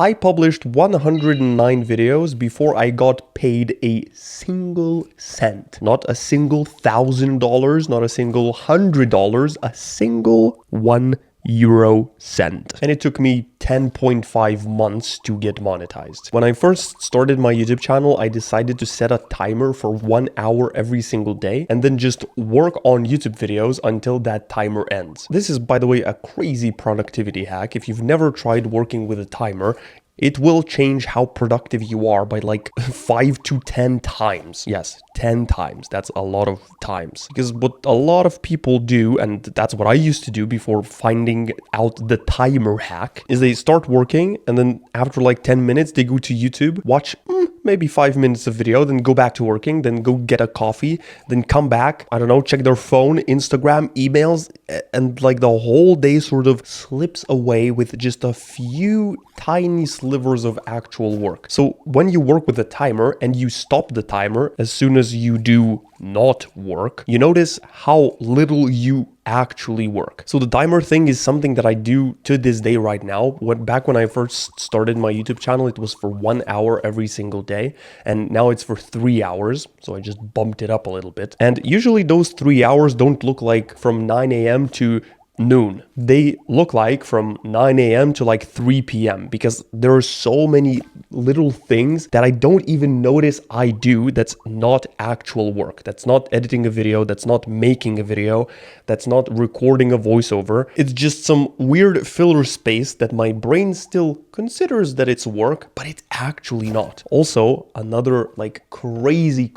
I published 109 videos before I got paid a single cent. Not a single $1,000, not a single $100, a single €1 cent. And it took me 10.5 months to get monetized. When I first started my YouTube channel, I decided to set a timer for 1 hour every single day and then just work on YouTube videos until that timer ends. This is, by the way, a crazy productivity hack. If you've never tried working with a timer, it will change how productive you are by like 5 to 10 times. Yes, 10 times. That's a lot of times. Because what a lot of people do, and that's what I used to do before finding out the timer hack, is they start working and then after like 10 minutes, they go to YouTube, watch maybe 5 minutes of video, then go back to working, then go get a coffee, then come back, I don't know, check their phone, Instagram, emails, and like the whole day sort of slips away with just a few tiny slivers of actual work. So when you work with a timer and you stop the timer as soon as you do not work, you notice how little you actually work. So the timer thing is something that I do to this day right now. Back when I first started my YouTube channel, it was for 1 hour every single day, and now it's for 3 hours. So I just bumped it up a little bit. And usually those 3 hours don't look like from 9 a.m. to noon. They look like from 9 a.m. to like 3 p.m. because there are so many little things that I don't even notice I do that's not actual work. That's not editing a video, that's not making a video, that's not recording a voiceover. It's just some weird filler space that my brain still considers that it's work, but it's actually not. Also, another like crazy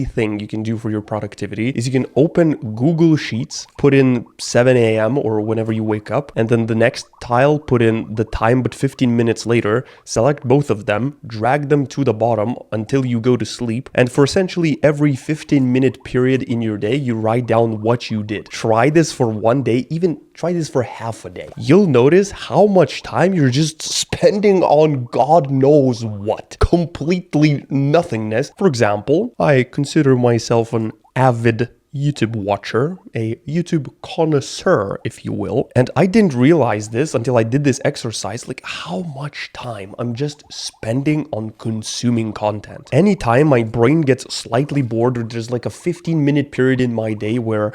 thing you can do for your productivity is you can open Google Sheets, put in 7 a.m. or whenever you wake up, and then the next tile, put in the time but 15 minutes later, select both of them, drag them to the bottom until you go to sleep, and for essentially every 15-minute period in your day, you write down what you did. Try this for 1 day, even try this for half a day. You'll notice how much time you're just spending on God knows what. Completely nothingness. For example, I consider myself an avid YouTube watcher, a YouTube connoisseur, if you will. And I didn't realize this until I did this exercise, like how much time I'm just spending on consuming content. Anytime my brain gets slightly bored or there's like a 15-minute period in my day where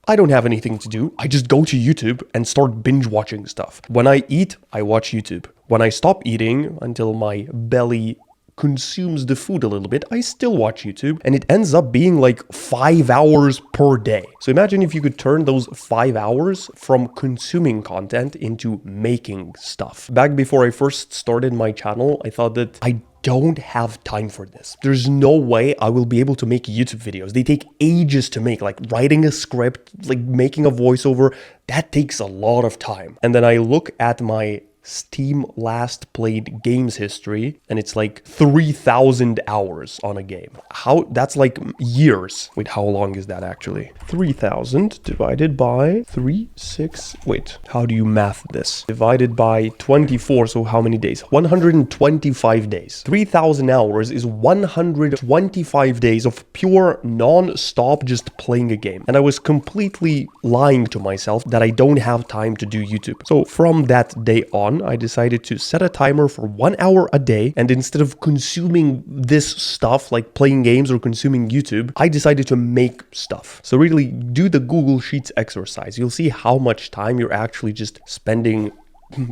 I don't have anything to do, I just go to YouTube and start binge watching stuff. When I eat, I watch YouTube. When I stop eating until my belly consumes the food a little bit, I still watch YouTube, and it ends up being like 5 hours per day. So imagine if you could turn those 5 hours from consuming content into making stuff. Back before I first started my channel, I thought that I don't have time for this. There's no way I will be able to make YouTube videos. They take ages to make, like writing a script, like making a voiceover, that takes a lot of time. And then I look at my Steam last played games history, and it's like 3,000 hours on a game. That's like years. Wait, how long is that actually? 3,000 divided by wait, how do you math this? Divided by 24, so how many days? 125 days. 3,000 hours is 125 days of pure non-stop just playing a game. And I was completely lying to myself that I don't have time to do YouTube. So from that day on, I decided to set a timer for 1 hour a day, and instead of consuming this stuff like playing games or consuming YouTube, I decided to make stuff. So really do the Google Sheets exercise. You'll see how much time you're actually just spending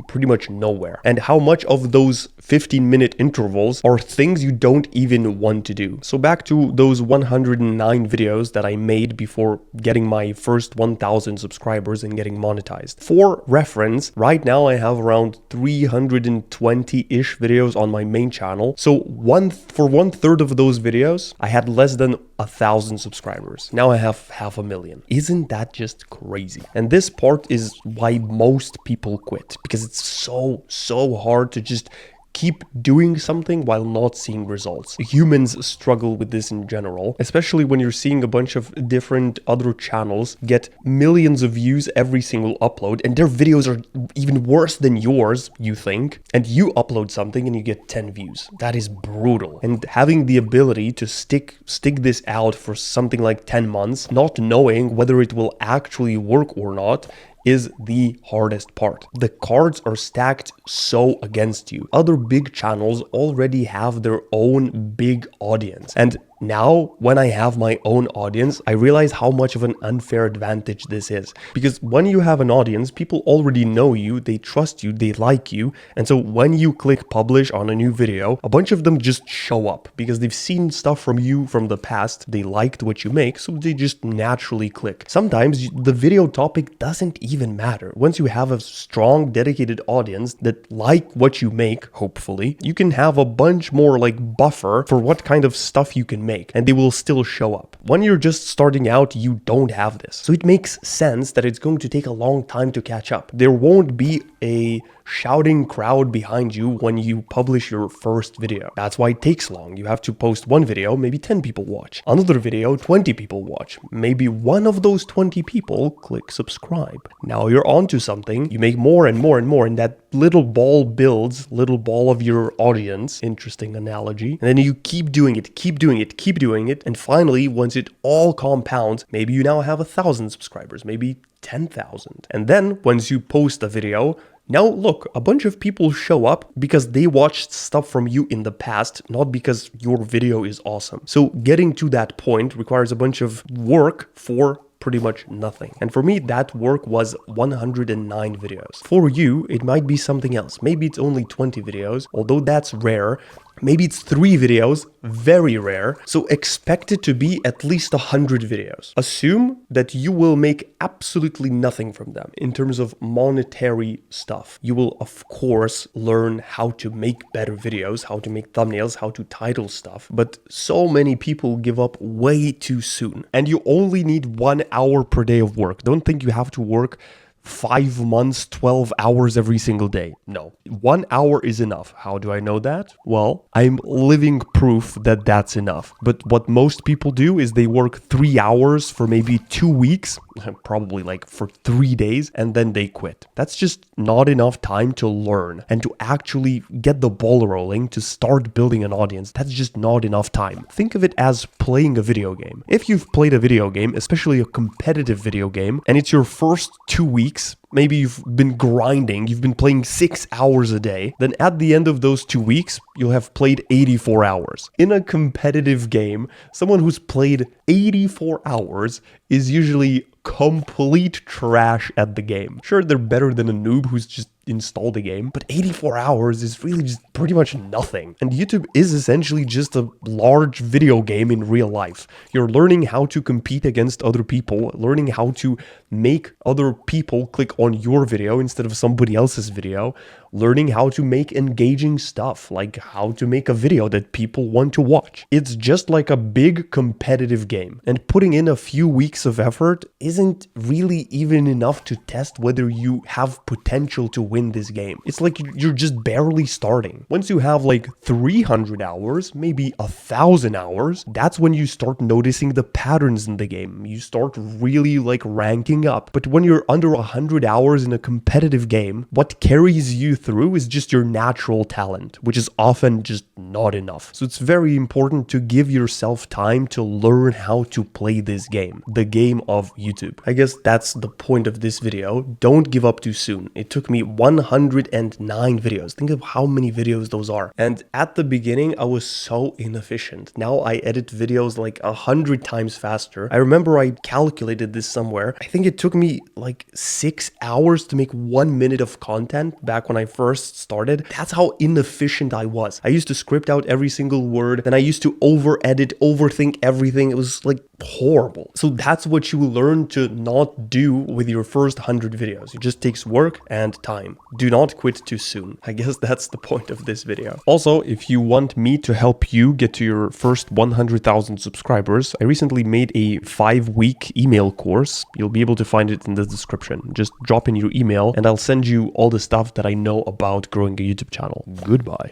pretty much nowhere, and how much of those 15-minute intervals are things you don't even want to do. So back to those 109 videos that I made before getting my first 1,000 subscribers and getting monetized. For reference, right now I have around 320-ish videos on my main channel. So for 1/3 of those videos, I had less than 1,000 subscribers. Now I have 500,000. Isn't that just crazy? And this part is why most people quit, because it's so hard to just keep doing something while not seeing results. Humans struggle with this in general, especially when you're seeing a bunch of different other channels get millions of views every single upload, and their videos are even worse than yours, you think, and you upload something and you get 10 views. That is brutal. And having the ability to stick this out for something like 10 months, not knowing whether it will actually work or not, is the hardest part. The cards are stacked so against you. Other big channels already have their own big audience. And now, when I have my own audience, I realize how much of an unfair advantage this is. Because when you have an audience, people already know you, they trust you, they like you. And so when you click publish on a new video, a bunch of them just show up because they've seen stuff from you from the past, they liked what you make, so they just naturally click. Sometimes the video topic doesn't even matter. Once you have a strong, dedicated audience that like what you make, hopefully, you can have a bunch more like buffer for what kind of stuff you can make, and they will still show up. When you're just starting out, you don't have this. So it makes sense that it's going to take a long time to catch up. There won't be a shouting crowd behind you when you publish your first video. That's why it takes long. You have to post one video, maybe 10 people watch. Another video, 20 people watch. Maybe one of those 20 people click subscribe. Now you're onto something. You make more and more and more, and that little ball builds, little ball of your audience. Interesting analogy. And then you keep doing it, keep doing it, keep doing it. And finally, once it all compounds, maybe you now have 1,000 subscribers, maybe 10,000. And then once you post a video, now look, a bunch of people show up because they watched stuff from you in the past, not because your video is awesome. So getting to that point requires a bunch of work for pretty much nothing. And for me, that work was 109 videos. For you, it might be something else. Maybe it's only 20 videos, although that's rare. Maybe it's 3 videos, very rare. So expect it to be at least 100 videos. Assume that you will make absolutely nothing from them in terms of monetary stuff. You will, of course, learn how to make better videos, how to make thumbnails, how to title stuff. But so many people give up way too soon. And you only need 1 hour per day of work. Don't think you have to work 5 months, 12 hours every single day. No, 1 hour is enough. How do I know that? Well, I'm living proof that that's enough. But what most people do is they work 3 hours for maybe 2 weeks, probably like for 3 days, and then they quit. That's just not enough time to learn and to actually get the ball rolling, to start building an audience. That's just not enough time. Think of it as playing a video game. If you've played a video game, especially a competitive video game, and it's your first 2 weeks, maybe you've been grinding, you've been playing 6 hours a day, then at the end of those 2 weeks, you'll have played 84 hours. In a competitive game, someone who's played 84 hours is usually complete trash at the game. Sure, they're better than a noob who's just install the game, but 84 hours is really just pretty much nothing. And YouTube is essentially just a large video game in real life. You're learning how to compete against other people, learning how to make other people click on your video instead of somebody else's video, learning how to make engaging stuff, like how to make a video that people want to watch. It's just like a big competitive game, and putting in a few weeks of effort isn't really even enough to test whether you have potential to win this game. It's like you're just barely starting. Once you have like 300 hours, maybe 1,000 hours, that's when you start noticing the patterns in the game. You start really like ranking up. But when you're under 100 hours in a competitive game, what carries you through is just your natural talent, which is often just not enough. So it's very important to give yourself time to learn how to play this game, the game of YouTube. I guess that's the point of this video. Don't give up too soon. It took me 109 videos. Think of how many videos those are. And at the beginning, I was so inefficient. Now I edit videos like 100 times faster. I remember I calculated this somewhere. I think it took me like 6 hours to make 1 minute of content back when I first started. That's how inefficient I was. I used to script out every single word, then I used to over-edit, overthink everything. It was like horrible. So that's what you learn to not do with your first 100 videos. It just takes work and time. Do not quit too soon. I guess that's the point of this video. Also, if you want me to help you get to your first 100,000 subscribers, I recently made a 5-week email course. You'll be able to find it in the description. Just drop in your email and I'll send you all the stuff that I know about growing a YouTube channel. Goodbye.